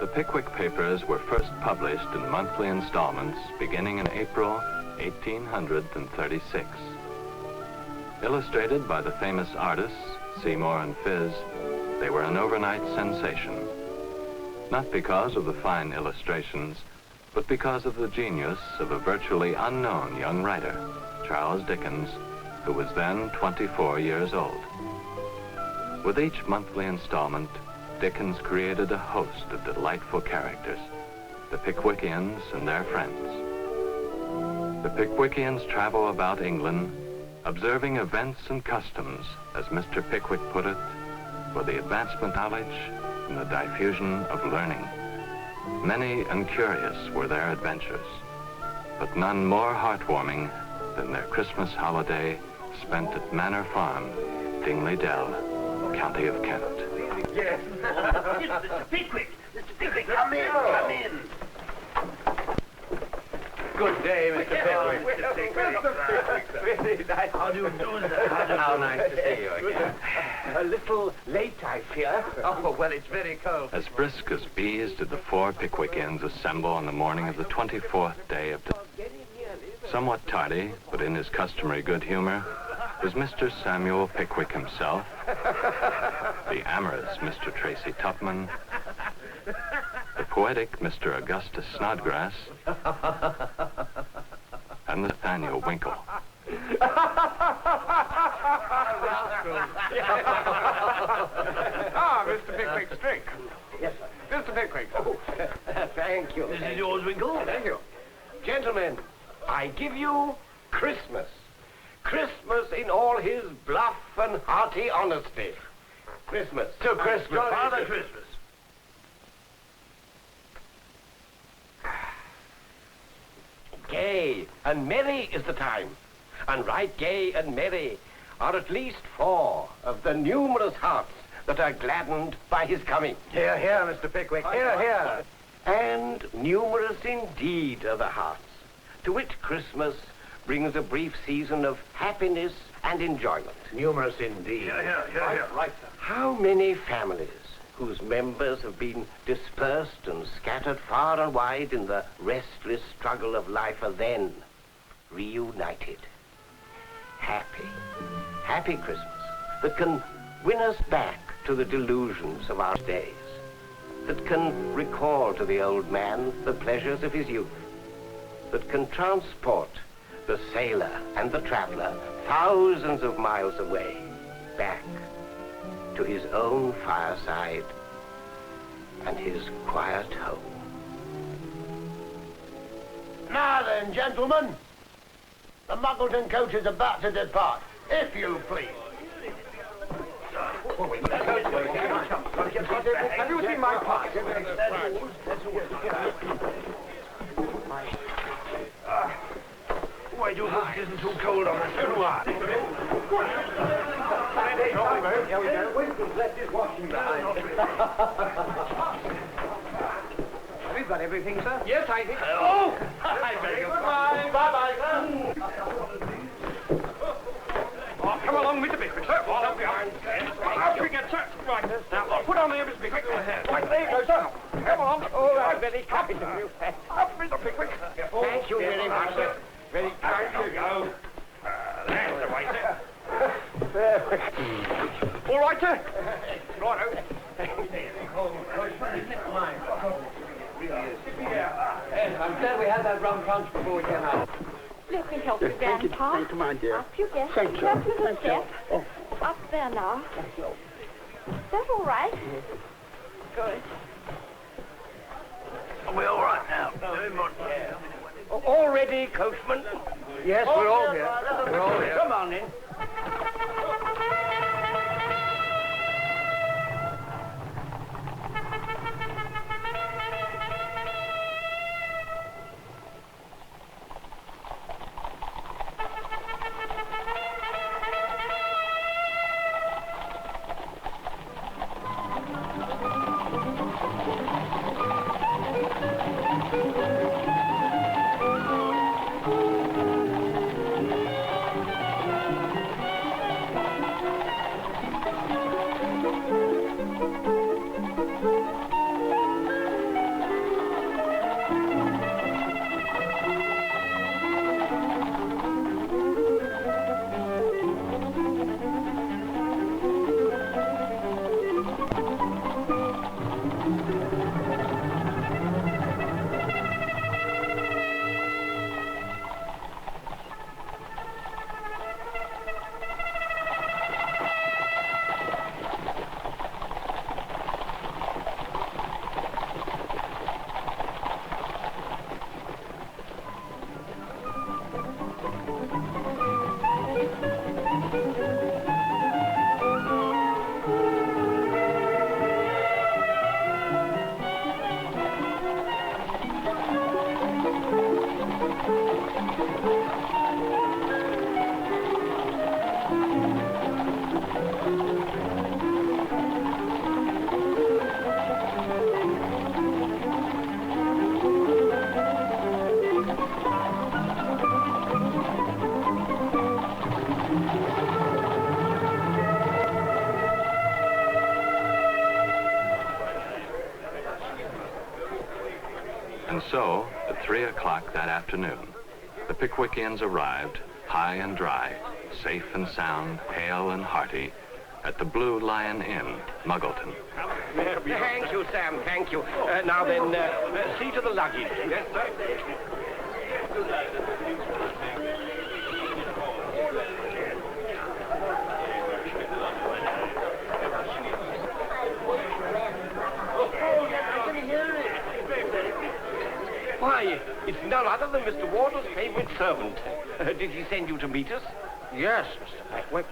The Pickwick Papers were first published in monthly installments beginning in April 1836. Illustrated by the famous artists, Seymour and Phiz, they were an overnight sensation. Not because of the fine illustrations, but because of the genius of a virtually unknown young writer, Charles Dickens, who was then 24 years old. With each monthly installment, Dickens created a host of delightful characters, the Pickwickians and their friends. The Pickwickians travel about England, observing events and customs, as Mr. Pickwick put it, for the advancement of knowledge and the diffusion of learning. Many and curious were their adventures, but none more heartwarming than their Christmas holiday spent at Manor Farm, Dingley Dell, County of Kent. Yes. Mr. Pickwick! Mr. Pickwick, come in, come in. Good day, Mr. Pickwick. Mr. Pickwick. Very nice. How do you do, sir? How nice to see you again. A little late, I fear. Oh, well, it's very cold. As brisk as bees did the four Pickwickians assemble on the morning of the 24th day of the... Somewhat tardy, but in his customary good humor, was Mr. Samuel Pickwick himself, the amorous Mr. Tracy Tupman, the poetic Mr. Augustus Snodgrass, and Nathaniel Winkle. Mr. Pickwick's drink. Yes, sir. Mr. Pickwick. Oh, thank you. This is yours, Winkle. Thank you. Gentlemen, I give you Christmas. Christmas in all his bluff and hearty honesty. Christmas. To Christmas. Father Christmas. Gay and merry is the time, and right gay and merry are at least 4 of the numerous hearts that are gladdened by his coming. Here, here, Mr. Pickwick. Here, here. And numerous indeed are the hearts to which Christmas brings a brief season of happiness and enjoyment. Numerous indeed. Here. Right, sir. How many families whose members have been dispersed and scattered far and wide in the restless struggle of life are then reunited. Happy Christmas that can win us back to the delusions of our days, that can recall to the old man the pleasures of his youth, that can transport the sailor and the traveler thousands of miles away, back to his own fireside and his quiet home. Now then, gentlemen, the Muggleton coach is about to depart, if you please. Have you seen my part? Why, you hope it isn't too cold on us. Here we are. Here we go. Winston's left his washing behind. We've got everything, sir. Yes, I think. Oh! I beg your pardon. Bye-bye, sir. Oh, come along, Mr. Pickwick, sir. Up behind. Up we get, sir. Right. Now, put on there, Mr. Pickwick. Right, there you go, sir. Come along. Oh, that's very kind of you. Up, Mr. Pickwick. Thank you very much, sir. Very kind of you. That's the way, sir. All right, sir. Righto. I'm glad we had that rum punch before we came out. Let me help you, Grandpa. Thank you, my dear. Up you get. Thank you. Careful with the Thank you. step. Oh. Up there now. Is that all right? Good. Are we all right now? All ready, coachman? Yes, we're all here. We're all here. Come on in. And so, at 3 o'clock that afternoon, the Pickwickians arrived, high and dry, safe and sound, hale and hearty, at the Blue Lion Inn, Muggleton. Thank you, Sam, thank you. Now then, see to the luggage. Yes, sir. Why, it's none other than Mr. Wardle's favorite servant. Did he send you to meet us? Yes, Mr. Pickwick.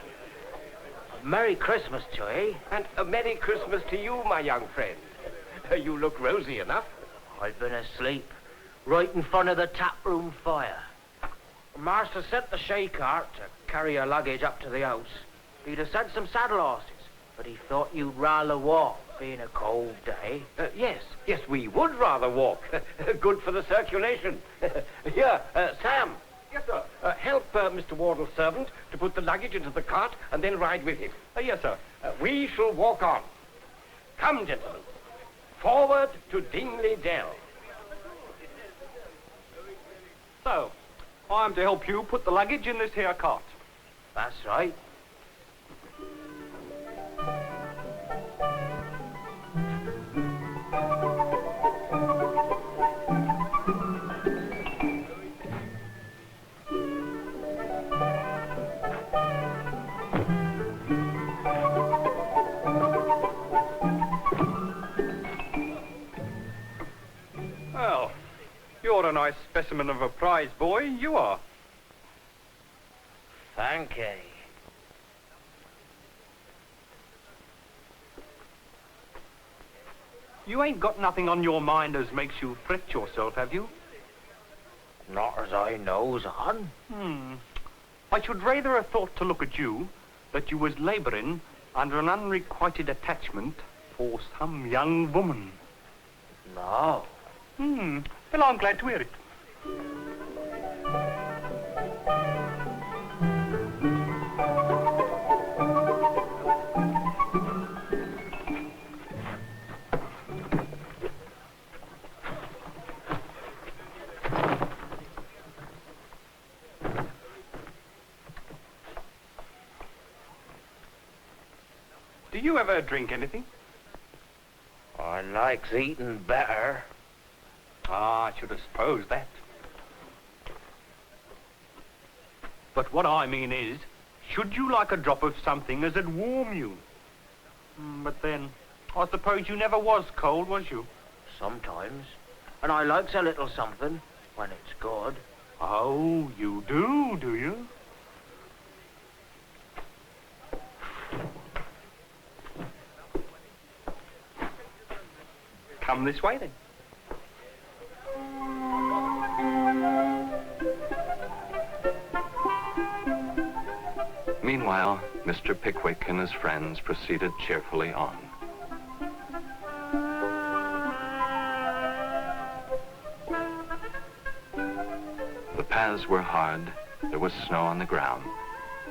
Merry Christmas to you. And a Merry Christmas to you, my young friend. You look rosy enough. I've been asleep, right in front of the taproom fire. Master sent the shay cart to carry your luggage up to the house. He'd have sent some saddle horses, but he thought you'd rather walk, being a cold day. Yes, we would rather walk. Good for the circulation. Here, Sam. Yes, sir. Help Mr. Wardle's servant to put the luggage into the cart and then ride with him. Yes, sir. We shall walk on. Come, gentlemen. Forward to Dingley Dell. So, I'm to help you put the luggage in this here cart. That's right. Well, you're a nice specimen of a prize boy, you are. Thank you. You ain't got nothing on your mind as makes you fret yourself, have you? Not as I knows on. I should rather have thought to look at you that you was labouring under an unrequited attachment for some young woman. No. Well, I'm glad to hear it. Do you ever drink anything? I likes eating better. I should have supposed that. But what I mean is, should you like a drop of something as'd warm you? But then, I suppose you never was cold, was you? Sometimes. And I likes a little something when it's good. Oh, you do you? Come this way, then. Meanwhile, Mr. Pickwick and his friends proceeded cheerfully on. The paths were hard, there was snow on the ground.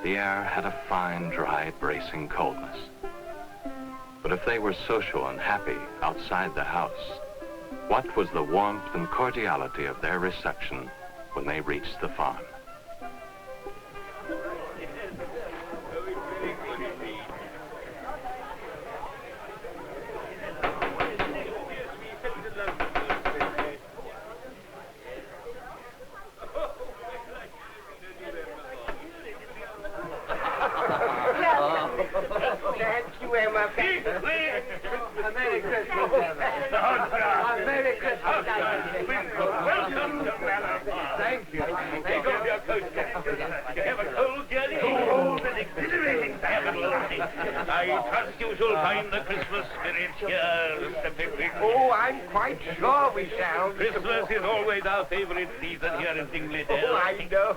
The air had a fine, dry, bracing coldness. But if they were social and happy outside the house, what was the warmth and cordiality of their reception when they reached the farm? Thank you, Emma. Merry Christmas, Emma. Merry Christmas. Welcome. Thank you. Take off your coat. You have a cold journey? Oh, an exhilarating festivities. I trust you shall find the Christmas spirit here, Mr. Pickwick. Oh, I'm quite sure we shall. Christmas is always our favorite season here in Dingley Dell. Oh, I know.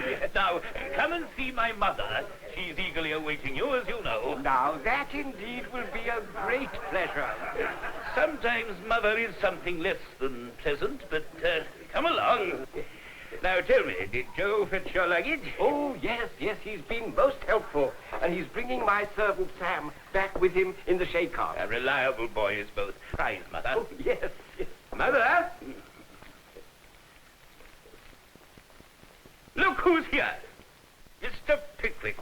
Yes. Now, come and see my mother. She's eagerly awaiting you, as you know. Now, that indeed will be a great pleasure. Sometimes mother is something less than pleasant, but come along. Now, tell me, did Joe fetch your luggage? Oh, yes, he's been most helpful. And he's bringing my servant Sam back with him in the shay cart. A reliable boy is both. Prize, Mother. Oh, yes. Mother? Look who's here. Mr. Pickwick.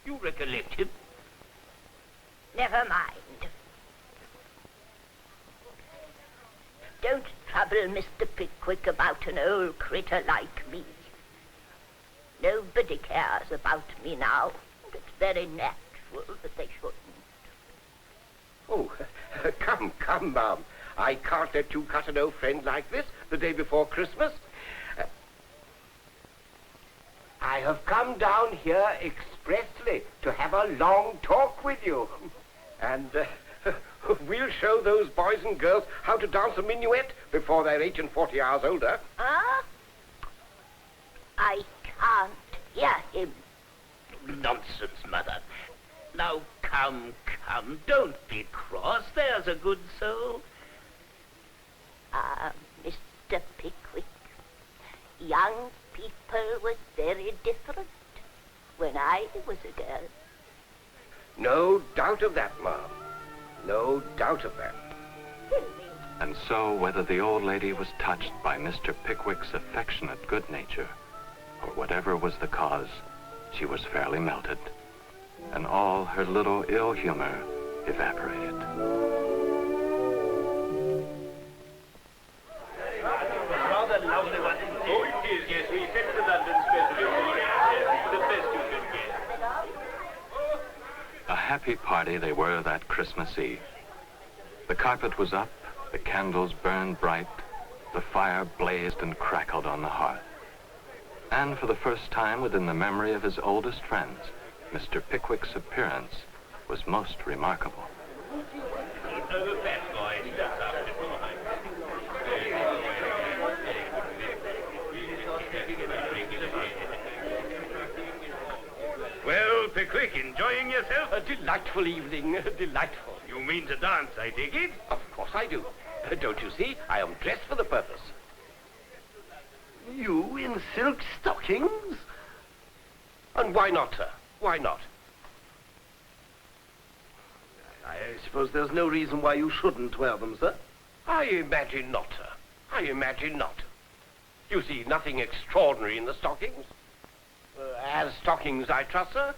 You recollect him? Never mind. Don't trouble Mr. Pickwick about an old critter like me. Nobody cares about me now. It's very natural that they shouldn't. Oh, come, ma'am. I can't let you cut an old friend like this the day before Christmas. I have come down here expressly to have a long talk with you. And we'll show those boys and girls how to dance a minuet before they're 8 and 40 hours older. Huh? I can't hear him. Nonsense, Mother. Now, come, don't be cross. There's a good soul. Ah, Mr. Pickwick, young people were very different when I was a girl. No doubt of that, ma'am. No doubt of that. And so, whether the old lady was touched by Mr. Pickwick's affectionate good nature, or whatever was the cause, she was fairly melted, and all her little ill humor evaporated. Rather lovely one. Oh, it is, yes. We sent the London specially for it. The best you can get. A happy party they were that Christmas Eve. The carpet was up, the candles burned bright, the fire blazed and crackled on the hearth. And for the first time within the memory of his oldest friends, Mr. Pickwick's appearance was most remarkable. The fat boy steps up. Well, Pickwick, enjoying yourself? A delightful evening, delightful. You mean to dance, I take it? Of course I do. Don't you see? I am dressed for the purpose. You in silk stockings? And why not, sir? Why not? I suppose there's no reason why you shouldn't wear them, sir. I imagine not, sir. I imagine not. You see nothing extraordinary in the stockings? As stockings, I trust, sir?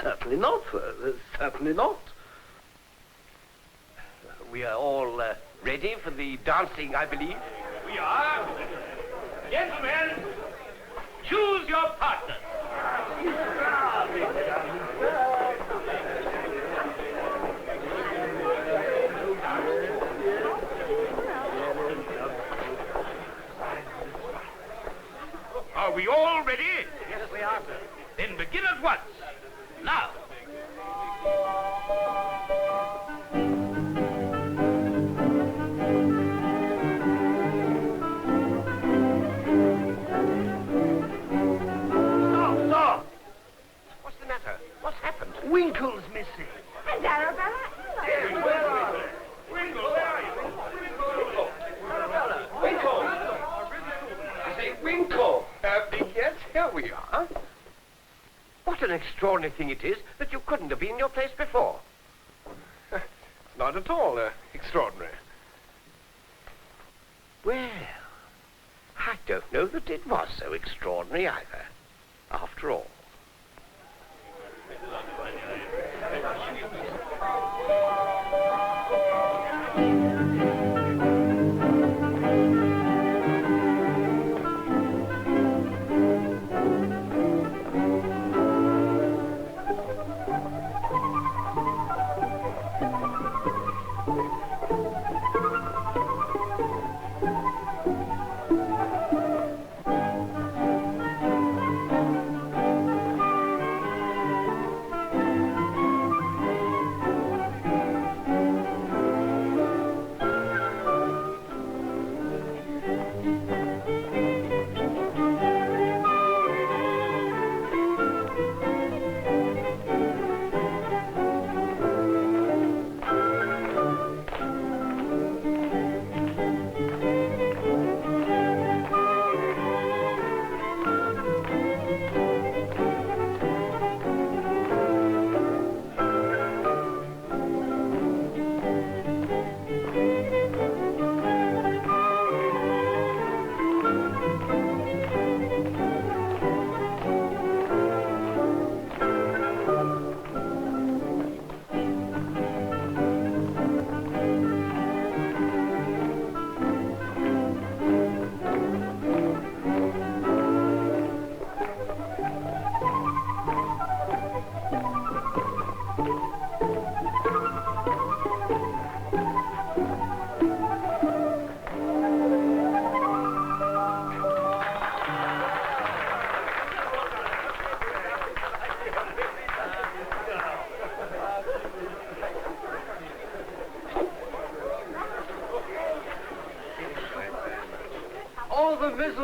Certainly not, sir. Certainly not. We are all ready for the dancing, I believe. We are. Gentlemen, choose your partner. Are we all ready? Yes, we are, sir. Then begin at once. Now. Stop! What's the matter? What's happened? Winkle's missing. And Arabella? Where are you? Winkle, where are you? Winkle! I say, Winkle! Yes, here we are. What an extraordinary thing it is that you couldn't have been in your place before. Not at all extraordinary. Well, I don't know that it was so extraordinary either, after all.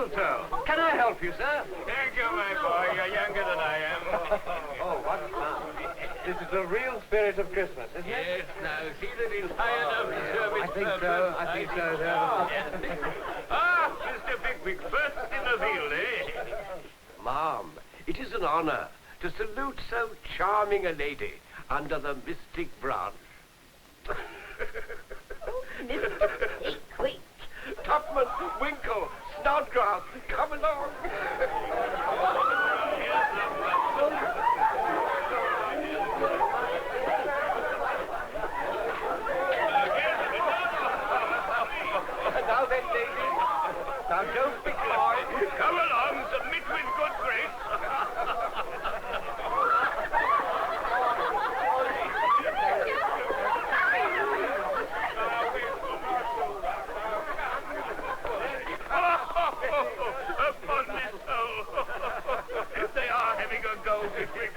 mistletoe. Can I help you, sir? Thank you, my boy. You're younger than I am. Oh, what fun. This is the real spirit of Christmas, isn't it? Yes, now, see that he's high enough to serve his I think purpose. so. I think so, sir. Ah, Mr. Pickwick, first in the field, eh? Ma'am, it is an honor to salute so charming a lady under the mystic branch. Mr. Pickwick. Tupman, Winkle, Snodgrass, come along. Now then, ladies. Now, don't be coy. Come along, submit with good grace. Upon my soul. They are having a go, Pickwick.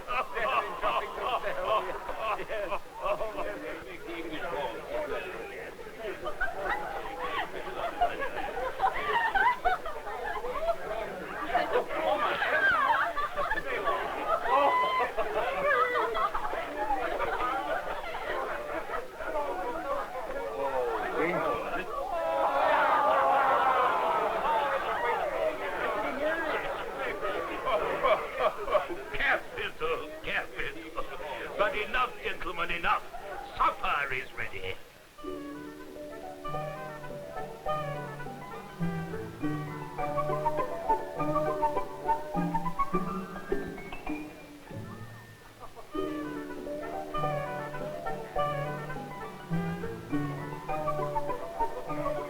Capital. But enough, gentlemen, enough. Supper is ready.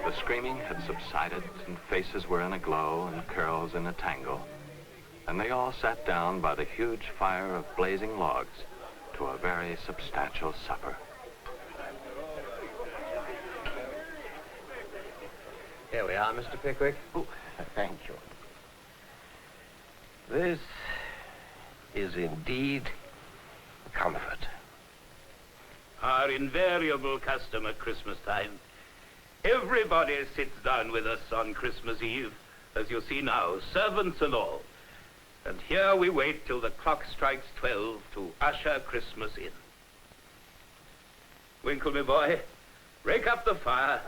The screaming had subsided, and faces were in a glow and curls in a tangle. And they all sat down by the huge fire of blazing logs to a very substantial supper. Here we are, Mr. Pickwick. Oh, thank you. This is indeed comfort. Our invariable custom at Christmas time. Everybody sits down with us on Christmas Eve, as you see now, servants and all. And here we wait till the clock strikes 12 to usher Christmas in. Winkle, my boy, rake up the fire.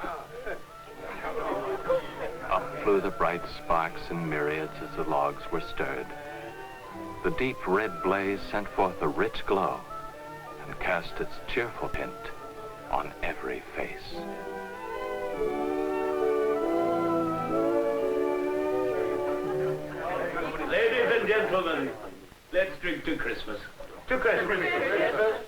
Up flew the bright sparks in myriads as the logs were stirred. The deep red blaze sent forth a rich glow and cast its cheerful tint on every face. Ladies and gentlemen, let's drink to Christmas. To Christmas.